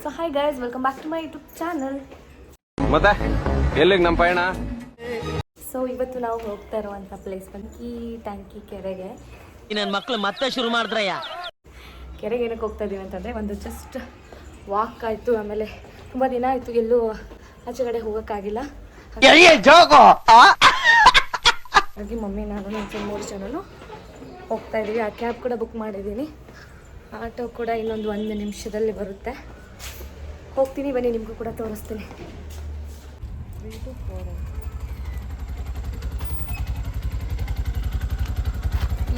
So hi guys, welcome back to my YouTube channel. ಮತ್ತೆ ಎಲ್ಲಿಗೆ ನಮ್ಮ ಪಯಣ? ಸೊ ಇವತ್ತು ನಾವು ಹೋಗ್ತಾ ಇರುವಂಥ ಪ್ಲೇಸ್ ಬಂದು ಟ್ಯಾಂಕಿ ಕೆರೆಗೆ. ನನ್ನ ಮಕ್ಕಳು ಮತ್ತೆ ಶುರು ಮಾಡಿದ್ರಯ್ಯ. ಕೆರೆಗೆ ಏನಕ್ಕೆ ಹೋಗ್ತಾ ಇದೀವಿ ಅಂತಂದರೆ, ಒಂದು ಜಸ್ಟ್ ವಾಕ್ ಆಯಿತು, ಆಮೇಲೆ ತುಂಬ ದಿನ ಆಯಿತು ಎಲ್ಲೂ ಆಚೆ ಕಡೆ ಹೋಗೋಕ್ಕಾಗಿಲ್ಲ. ಹಾಗಾಗಿ ಮಮ್ಮಿ ನಾನು ನನ್ನ 3 ಜನನು ಹೋಗ್ತಾ ಇದ್ದೀವಿ. ಆ ಕ್ಯಾಬ್ ಕೂಡ ಬುಕ್ ಮಾಡಿದ್ದೀನಿ. ಆಟೋ ಕೂಡ ಇನ್ನೊಂದು 1 ನಿಮಿಷದಲ್ಲಿ ಬರುತ್ತೆ. ಹೋಗ್ತೀನಿ, ಬನ್ನಿ, ನಿಮಗೂ ಕೂಡ ತೋರಿಸ್ತೀನಿ. 3 to 4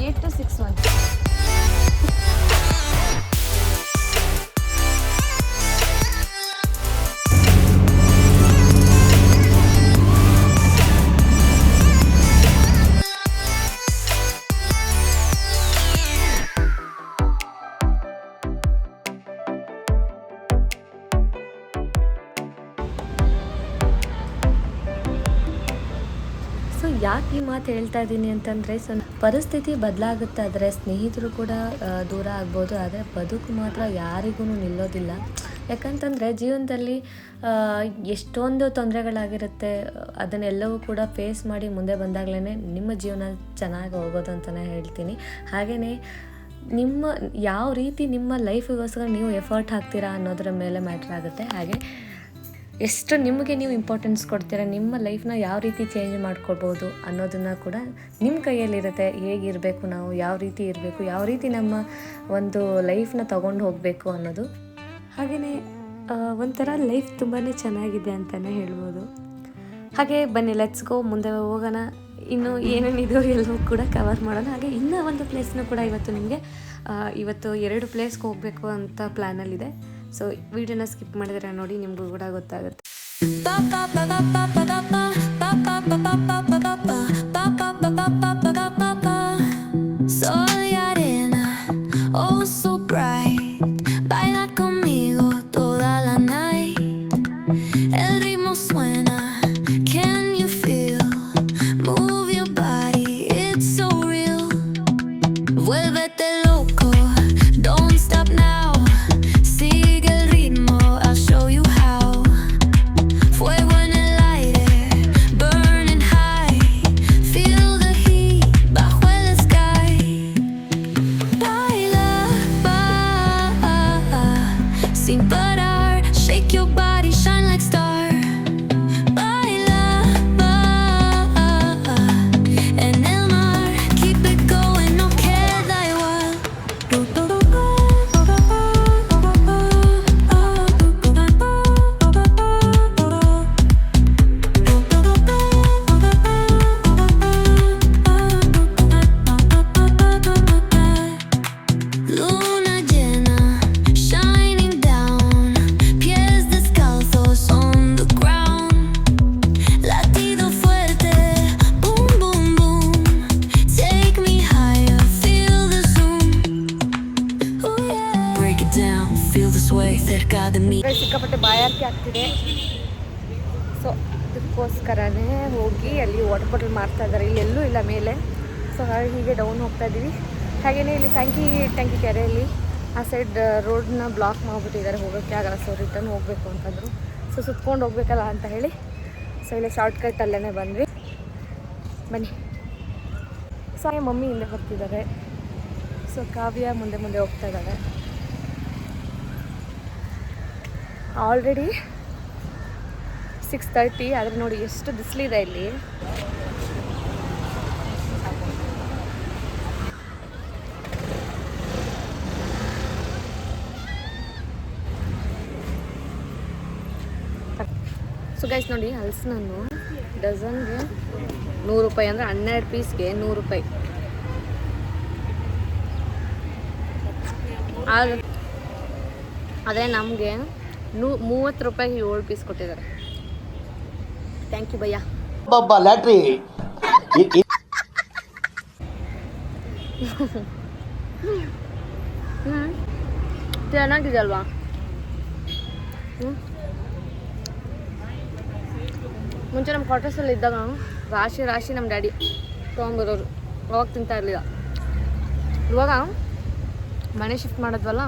8 to 6 months. ಸೊ ಯಾಕೆ ಈ ಮಾತು ಹೇಳ್ತಾ ಇದ್ದೀನಿ ಅಂತಂದರೆ, ಪರಿಸ್ಥಿತಿ ಬದಲಾಗುತ್ತಾದರೆ ಸ್ನೇಹಿತರು ಕೂಡ ದೂರ ಆಗ್ಬೋದು, ಆದರೆ ಬದುಕು ಮಾತ್ರ ಯಾರಿಗೂ ನಿಲ್ಲೋದಿಲ್ಲ. ಯಾಕಂತಂದರೆ ಜೀವನದಲ್ಲಿ ಎಷ್ಟೊಂದು ತೊಂದರೆಗಳಾಗಿರುತ್ತೆ. ಅದನ್ನೆಲ್ಲವೂ ಕೂಡ ಫೇಸ್ ಮಾಡಿ ಮುಂದೆ ಬಂದಾಗಲೇ ನಿಮ್ಮ ಜೀವನ ಚೆನ್ನಾಗಿ ಹೋಗೋದು ಅಂತಲೇ ಹೇಳ್ತೀನಿ. ಹಾಗೆಯೇ ನಿಮ್ಮ ಯಾವ ರೀತಿ ನಿಮ್ಮ ಲೈಫಿಗೋಸ್ಕರ ನೀವು ಎಫರ್ಟ್ ಹಾಕ್ತೀರಾ ಅನ್ನೋದರ ಮೇಲೆ ಮ್ಯಾಟ್ರ್ ಆಗುತ್ತೆ. ಹಾಗೆ ಎಷ್ಟು ನಿಮಗೆ ನೀವು ಇಂಪಾರ್ಟೆನ್ಸ್ ಕೊಡ್ತೀರಾ, ನಿಮ್ಮ ಲೈಫ್ನ ಯಾವ ರೀತಿ ಚೇಂಜ್ ಮಾಡ್ಕೊಳ್ಬೋದು ಅನ್ನೋದನ್ನು ಕೂಡ ನಿಮ್ಮ ಕೈಯಲ್ಲಿರುತ್ತೆ. ಹೇಗಿರಬೇಕು ನಾವು, ಯಾವ ರೀತಿ ಇರಬೇಕು, ಯಾವ ರೀತಿ ನಮ್ಮ ಒಂದು ಲೈಫ್ನ ತೊಗೊಂಡು ಹೋಗಬೇಕು ಅನ್ನೋದು. ಹಾಗೆಯೇ ಒಂಥರ ಲೈಫ್ ತುಂಬಾ ಚೆನ್ನಾಗಿದೆ ಅಂತಲೇ ಹೇಳ್ಬೋದು. ಹಾಗೆ ಬನ್ನಿ, ಲೆಟ್ಸ್ ಗೋ, ಮುಂದೆ ಹೋಗೋಣ. ಇನ್ನು ಏನೇನಿದೆಯೋ ಎಲ್ಲವೂ ಕೂಡ ಕವರ್ ಮಾಡೋಣ. ಹಾಗೆ ಇನ್ನೂ ಒಂದು ಪ್ಲೇಸ್ನೂ ಕೂಡ ಇವತ್ತು 2 ಪ್ಲೇಸ್ಗೆ ಹೋಗಬೇಕು ಅಂತ ಪ್ಲ್ಯಾನಲ್ಲಿದೆ. ಸೊ ವಿಡಿಯೋನ ಸ್ಕಿಪ್ ಮಾಡಿದರೆ ನೋಡಿ, ನಿಮಗೂ ಕೂಡ ಗೊತ್ತಾಗುತ್ತೆ. ಸಿಕ್ಕಾಪಟ್ಟೆ ಬಾಯಾರಿಕೆ ಆಗ್ತಿದೆ. ಸೊ ಅದಕ್ಕೋಸ್ಕರನೇ ಹೋಗಿ ಅಲ್ಲಿ ವಾಟರ್ ಬಾಟಲ್ ಮಾರ್ತಾ ಇದ್ದಾರೆ. ಇಲ್ಲಿ ಎಲ್ಲೂ ಇಲ್ಲ ಮೇಲೆ. ಸೊ ಹಾಗೆ ಹೀಗೆ ಡೌನ್ ಹೋಗ್ತಾ ಇದ್ದೀವಿ. ಹಾಗೆಯೇ ಇಲ್ಲಿ ಟ್ಯಾಂಕಿ ಕೆರೆಯಲ್ಲಿ ಆ ಸೈಡ್ ರೋಡನ್ನ ಬ್ಲಾಕ್ ಮಾಡಿಬಿಟ್ಟಿದ್ದಾರೆ, ಹೋಗೋಕ್ಕೆ ಆಗಲ್ಲ. ಸೊ ರಿಟರ್ನ್ ಹೋಗಬೇಕು ಅಂತಂದರು. ಸೊ ಸುತ್ಕೊಂಡು ಹೋಗ್ಬೇಕಲ್ಲ ಅಂತ ಹೇಳಿ ಸೊ ಇಲ್ಲಿ ಶಾರ್ಟ್ಕಟ್ ಅಲ್ಲೇ ಬಂದ್ವಿ. ಬನ್ನಿ. ಸೊ ಮಮ್ಮಿ ಹಿಂದೆ ಬರ್ತಿದ್ದಾರೆ. ಸೊ ಕಾವ್ಯ ಮುಂದೆ ಹೋಗ್ತಾ ಇದ್ದಾರೆ. ಆಲ್ರೆಡಿ 6:30, ಆದರೆ ನೋಡಿ ಎಷ್ಟು ಬಿಸಿಲಿದೆ ಇಲ್ಲಿ. ಸೊ ಗೈಸ್ ನೋಡಿ, ಹಲಸಿನಣ್ಣು ಡಜನ್ಗೆ 100 ರೂಪಾಯಿ, ಅಂದರೆ 12 ಪೀಸ್ಗೆ 100 ರೂಪಾಯಿ. ಆದರೆ ನಮಗೆ 30 ರೂಪಾಯಿಗೆ 7 ಪೀಸ್ ಕೊಟ್ಟಿದ್ದಾರೆ. Thank you bhaiya. ಲ್ಯಾಟ್ರಿ ಚೆನ್ನಾಗಿದೆ ಅಲ್ವಾ? ಮುಂಚೆ ನಮ್ಮ ಕ್ವಾರ್ಟರ್ಸಲ್ಲಿ ಇದ್ದಾಗ ರಾಶಿ ನಮ್ಮ ಡ್ಯಾಡಿ ತೊಗೊಂಬರೋರು, ಅವಾಗ ತಿಂತಾ ಇರಲಿಲ್ಲ. ಇವಾಗ ಮನೆ ಶಿಫ್ಟ್ ಮಾಡಿದ್ವಲ್ಲ,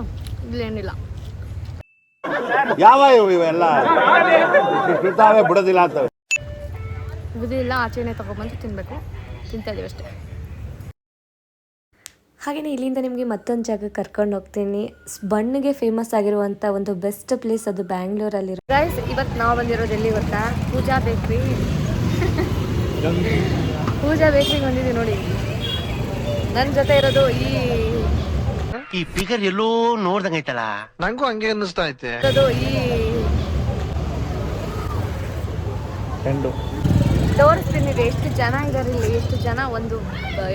ಇಲ್ಲೇನಿಲ್ಲ. ಯಾವ ಇವೆಲ್ಲ ಇರ್ತಾವೆ ಬಿಡೋದಿಲ್ಲ ಅಂತವೆ. ಬುದಿಲ್ಲ ಆಚೆನೆ ತೊಗೊಬಂದು ತಿನ್ನಬೇಕು, ತಿಂತಾ ಇದೀವಿ ಅಷ್ಟೇ. ಹಾಗೆಯೇ ಇಲ್ಲಿಂದ ನಿಮಗೆ ಮತ್ತೊಂದು ಜಾಗ ಕರ್ಕೊಂಡು ಹೋಗ್ತೀನಿ. ಬಣ್ಣಿಗೆ ಫೇಮಸ್ ಆಗಿರುವಂಥ ಒಂದು ಬೆಸ್ಟ್ ಪ್ಲೇಸ್, ಅದು ಬ್ಯಾಂಗ್ಳೂರಲ್ಲಿರೋ. ಗೈಸ್, ಇವತ್ತು ನಾವು ಬಂದಿರೋದು ಎಲ್ಲಿ ಗೊತ್ತಾ? ಪೂಜಾ ಬೇಕ್ರಿ. ಪೂಜಾ ಬೇಕ್ರಿಗೆ ಬಂದಿದ್ದೀವಿ ನೋಡಿ. ನನ್ನ ಜೊತೆ ಇರೋದು ಈ ಫಿಗರ್ ಎಲ್ಲೋ ನೋಡ್ದಂಗೈತಲ್ಲ. ನಂಗೂ ಹಂಗೆ ಅನ್ನಿಸ್ತಾ ಐತೆ. ತೋರಿಸ್ತೀನಿ ಎಷ್ಟು ಜನ ಇದ್ದಾರೆ ಇಲ್ಲಿ, ಎಷ್ಟು ಜನ. ಒಂದು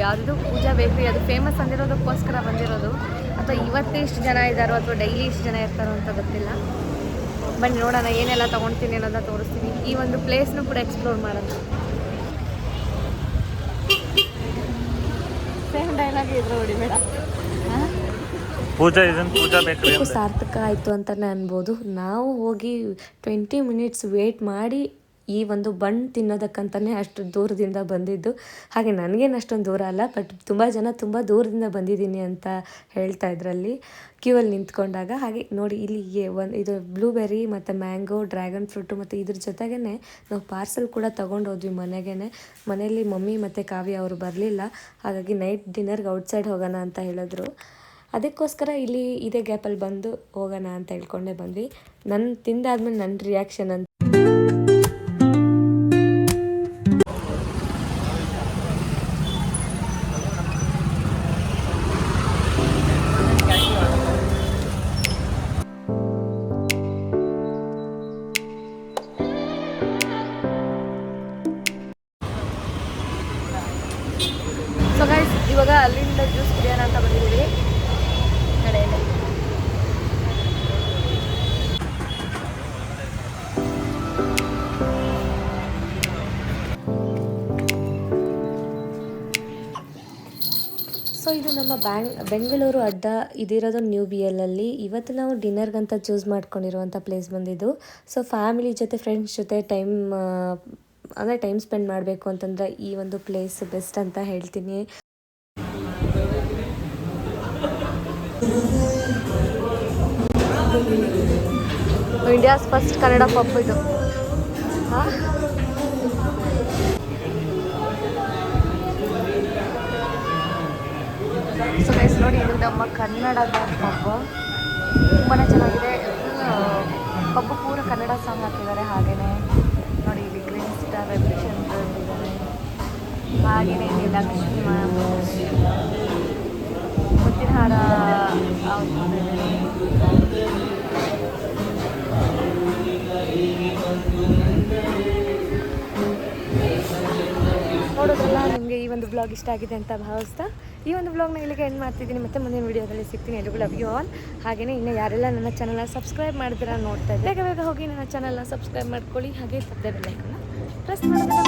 ಯಾವುದು ಪೂಜಾ ಬೇಕ್ರಿ, ಅದು ಫೇಮಸ್ ಅಂದಿರೋದಕ್ಕೋಸ್ಕರ ಬಂದಿರೋದು, ಅಥವಾ ಇವತ್ತೇ ಇಷ್ಟು ಜನ ಇದ್ದಾರೋ ಅಥವಾ ಡೈಲಿ ಇಷ್ಟು ಜನ ಇರ್ತಾರೋ ಅಂತ ಗೊತ್ತಿಲ್ಲ. ಬನ್ನಿ ನೋಡೋಣ ಏನೆಲ್ಲ ತೊಗೊಳ್ತೀನಿ ಅನ್ನೋದನ್ನ ತೋರಿಸ್ತೀನಿ. ಈ ಒಂದು ಪ್ಲೇಸ್ನು ಕೂಡ ಎಕ್ಸ್ಪ್ಲೋರ್ ಮಾಡೋಣ. ಸೇಮ್ ಡೈಲಾಗ್ ಇದ್ರು ನೋಡಿ ಮೇಡಮ್. ಪೂಜಾ ಬೇಕ್ರಿ ಸಾರ್ಥಕ ಆಯಿತು ಅಂತಲೇ ಅನ್ಬೋದು. ನಾವು ಹೋಗಿ 20 ಮಿನಿಟ್ಸ್ ವೇಟ್ ಮಾಡಿ ಈ ಒಂದು ಬಣ್ಣು ತಿನ್ನೋದಕ್ಕಂತಲೇ ಅಷ್ಟು ದೂರದಿಂದ ಬಂದಿದ್ದು. ಹಾಗೆ ನನಗೇನು ಅಷ್ಟೊಂದು ದೂರ ಅಲ್ಲ, ಬಟ್ ತುಂಬ ಜನ ತುಂಬ ದೂರದಿಂದ ಬಂದಿದ್ದೀನಿ ಅಂತ ಹೇಳ್ತಾ ಇದ್ರಲ್ಲಿ ಕ್ಯೂವಲ್ಲಿ ನಿಂತ್ಕೊಂಡಾಗ. ಹಾಗೆ ನೋಡಿ ಇಲ್ಲಿ ಇದು ಬ್ಲೂಬೆರಿ ಮತ್ತು ಮ್ಯಾಂಗೋ, ಡ್ರ್ಯಾಗನ್ ಫ್ರೂಟು ಮತ್ತು ಇದ್ರ ಜೊತೆಗೇ ನಾವು ಪಾರ್ಸೆಲ್ ಕೂಡ ತೊಗೊಂಡೋದ್ವಿ ಮನೆಯಲ್ಲಿ ಮಮ್ಮಿ ಮತ್ತು ಕಾವ್ಯ ಅವರು ಬರಲಿಲ್ಲ. ಹಾಗಾಗಿ ನೈಟ್ ಡಿನ್ನರ್ಗೆ ಔಟ್ಸೈಡ್ ಹೋಗೋಣ ಅಂತ ಹೇಳಿದ್ರು. ಅದಕ್ಕೋಸ್ಕರ ಇಲ್ಲಿ ಇದೇ ಗ್ಯಾಪಲ್ಲಿ ಬಂದು ಹೋಗೋಣ ಅಂತ ಹೇಳ್ಕೊಂಡೇ ಬಂದ್ವಿ. ತಿಂದಾದ್ಮೇಲೆ ನನ್ನ ರಿಯಾಕ್ಷನ್ ಅಂತ. ಸೊ ಗೈಸ್, ಇವಾಗ ಅಲ್ಲಿಂದ ಜ್ಯೂಸ್ ಕುಡಿಯೋಣ ಅಂತ ಬಂದಿದ್ದೀವಿ ಕಡೆಯಲ್ಲಿ. ಸೊ ಇದು ನಮ್ಮ ಬೆಂಗಳೂರು ಅಡ್ಡ, ಇದಿರೋದು ನ್ಯೂ BLಲ್ಲಿ. ಇವತ್ತು ನಾವು ಡಿನ್ನರ್ಗಂತ ಚೂಸ್ ಮಾಡ್ಕೊಂಡಿರುವಂಥ ಪ್ಲೇಸ್ ಬಂದಿದ್ದು. ಸೊ ಫ್ಯಾಮಿಲಿ ಜೊತೆ, ಫ್ರೆಂಡ್ಸ್ ಜೊತೆ ಟೈಮ್ ಸ್ಪೆಂಡ್ ಮಾಡಬೇಕು ಅಂತಂದರೆ ಈ ಒಂದು ಪ್ಲೇಸ್ ಬೆಸ್ಟ್ ಅಂತ ಹೇಳ್ತೀನಿ. ಇಂಡಿಯಾಸ್ ಫಸ್ಟ್ ಕನ್ನಡ ಪಬ್ ಇದು. ಸೊ ಗೈಸ್ ನೋಡಿ, ಇದು ನಮ್ಮ ಕನ್ನಡದ ಪಬ್. ತುಂಬಾ ಚೆನ್ನಾಗಿದೆ. ಪಬ್ ಪೂರ ಕನ್ನಡ ಸಾಂಗ್ ಹಾಕಿದ್ದಾರೆ. ಹಾಗೆಯೇ ನೋಡಿ, ಇಲ್ಲಿ ಗ್ರೀನ್ ಸ್ಟಾರ್ ರೆವಲ್ಯೂಷನ್ ಇದ್ದಾರೆ. ಹಾಗೆಯೇ ಇಲ್ಲಿ ಲಕ್ಷ್ಮಿ ಮುತ್ತಿನ ಹಾರ ನೋಡೋದ್ರಲ್ಲ. ನಿಮಗೆ ಈ ಒಂದು ಬ್ಲಾಗ್ ಇಷ್ಟ ಆಗಿದೆ ಅಂತ ಭಾವಿಸ್ತಾ ಈ ಒಂದು ಬ್ಲಾಗ್ನ ಇಲ್ಲಿಗೆ ಎಂಡ್ ಮಾಡ್ತಿದ್ದೀನಿ. ಮತ್ತೆ ಮುಂದಿನ ವೀಡಿಯೋದಲ್ಲಿ ಸಿಗ್ತೀನಿ. ಎಲ್ರಿಗೂ ಲವ್ ಯು ಆಲ್. ಹಾಗೆಯೇ ಇನ್ನು ಯಾರೆಲ್ಲ ನನ್ನ ಚಾನಲ್ನ ಸಬ್ಸ್ಕ್ರೈಬ್ ಮಾಡಿದ್ರೆ ನೋಡ್ತಾ ಇದ್ದೆ, ಬೇಗ ಹೋಗಿ ನನ್ನ ಚಾನಲ್ನ ಸಬ್ಸ್ಕ್ರೈಬ್ ಮಾಡ್ಕೊಳ್ಳಿ. ಹಾಗೆ ಪಕ್ಕದ ಬೆಲ್ ಐಕಾನ್ನ ಪ್ರೆಸ್ ಮಾಡೋದನ್ನ